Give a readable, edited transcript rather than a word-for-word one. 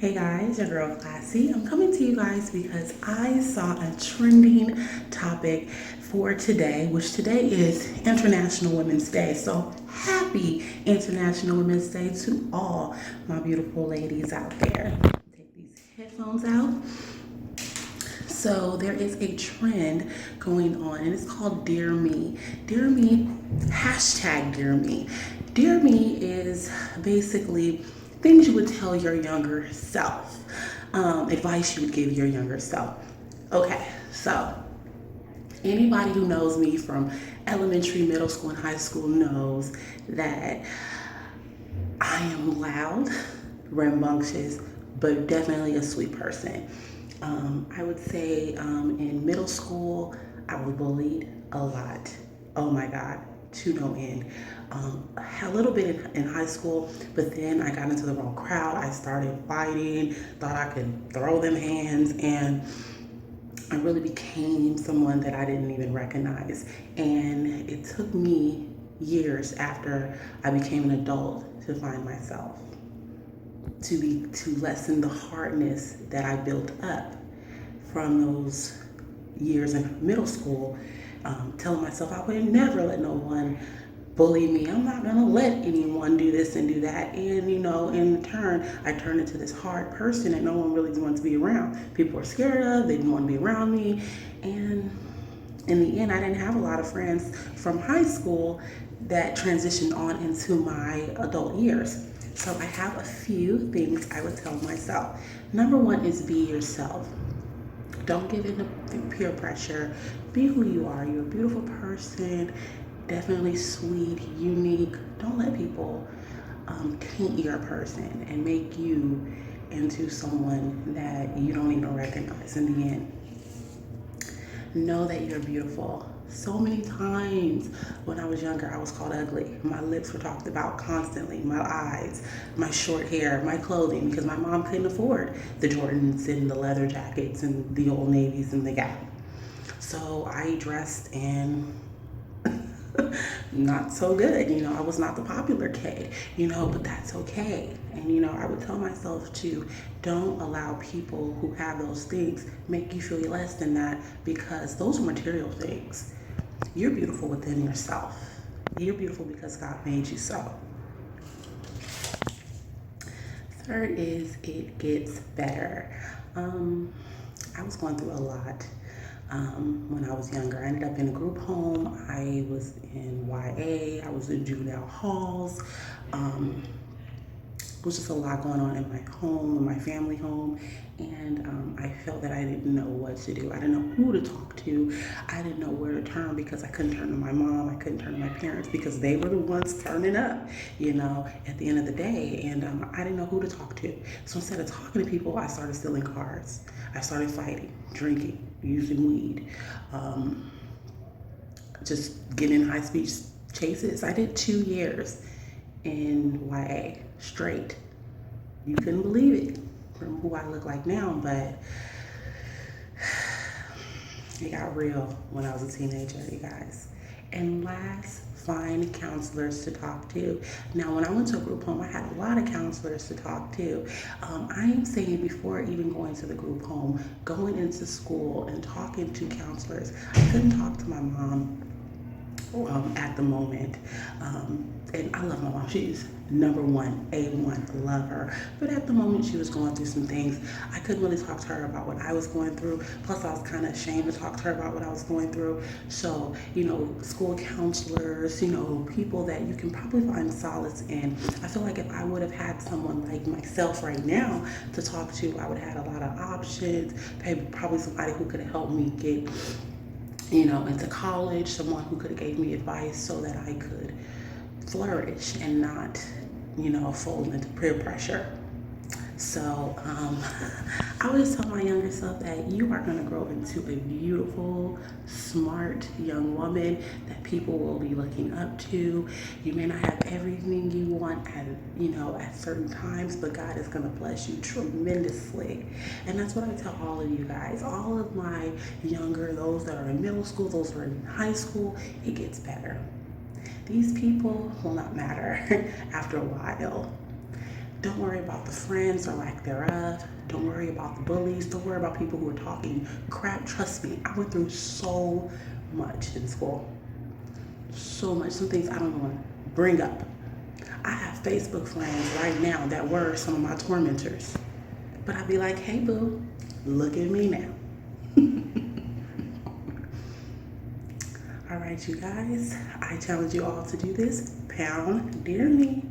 Hey guys, your girl Classy. I'm coming to you guys because I saw a trending topic for today, which today is International Women's Day. So happy International Women's Day to all my beautiful ladies out there. Take these headphones out. So there is a trend going on, and it's called Dear Me. Dear Me, hashtag Dear Me. Dear Me is basically things you would tell your younger self, advice you would give your younger self. Okay, so anybody who knows me from elementary, middle school, and high school knows that I am loud, rambunctious, but definitely a sweet person. I would say in middle school, I was bullied a lot. Oh my God, to no end. A little bit in high school, but then I got into the wrong crowd. I started fighting, thought I could throw them hands, and I really became someone that I didn't even recognize. And it took me years after I became an adult to find myself, to lessen the hardness that I built up from those years in middle school, telling myself I would never let no one bully me. I'm not gonna let anyone do this and do that. And in turn, I turned into this hard person that no one really wanted to be around. People were scared of, they didn't want to be around me. And in the end, I didn't have a lot of friends from high school that transitioned on into my adult years. So I have a few things I would tell myself. Number one is be yourself. Don't give in to peer pressure. Be who you are. You're a beautiful person, definitely sweet, unique. Don't let people taint your person and make you into someone that you don't even recognize in the end. Know that you're beautiful. So many times when I was younger, I was called ugly. My lips were talked about constantly, my eyes, my short hair, my clothing, because my mom couldn't afford the Jordans and the leather jackets and the Old Navies and the Gap. So I dressed in not so good. I was not the popular kid, but that's okay. And, I would tell myself to don't allow people who have those things make you feel less than that, because those are material things. You're beautiful within yourself. You're beautiful because God made you so. Third is it gets better. I was going through a lot when I was younger. I ended up in a group home. I was in YA. I was in juvenile halls. It was just a lot going on in my home, in my family home, and I felt that I didn't know what to do. I didn't know who to talk to. I didn't know where to turn, because I couldn't turn to my mom. I couldn't turn to my parents because they were the ones turning up, at the end of the day, and I didn't know who to talk to. So instead of talking to people, I started stealing cards. I started fighting, drinking, using weed, just getting in high speed chases. I did 2 years in YA straight. You couldn't believe it from who I look like now, but it got real when I was a teenager, you guys. And last, find counselors to talk to. Now, when I went to a group home, I had a lot of counselors to talk to. I am saying, before even going to the group home, going into school and talking to counselors, I couldn't talk to my mom at the moment. And I love my mom. She's number one, A1, love her. But at the moment, she was going through some things. I couldn't really talk to her about what I was going through. Plus, I was kind of ashamed to talk to her about what I was going through. So, school counselors, people that you can probably find solace in. I feel like if I would have had someone like myself right now to talk to, I would have had a lot of options. Probably somebody who could have helped me get into college, someone who could have gave me advice so that I could flourish and not, fold into peer pressure. So I always tell my younger self that you are going to grow into a beautiful, smart young woman that people will be looking up to. You may not have everything you want at certain times, but God is going to bless you tremendously. And that's what I tell all of you guys. All of my younger, those that are in middle school, those that are in high school, it gets better. These people will not matter after a while. Don't worry about the friends or lack thereof. Don't worry about the bullies. Don't worry about people who are talking crap. Trust me, I went through so much in school. So much. Some things I don't even want to bring up. I have Facebook friends right now that were some of my tormentors. But I'd be like, hey, boo, look at me now. All right, you guys, I challenge you all to do this. Pound Dear Me.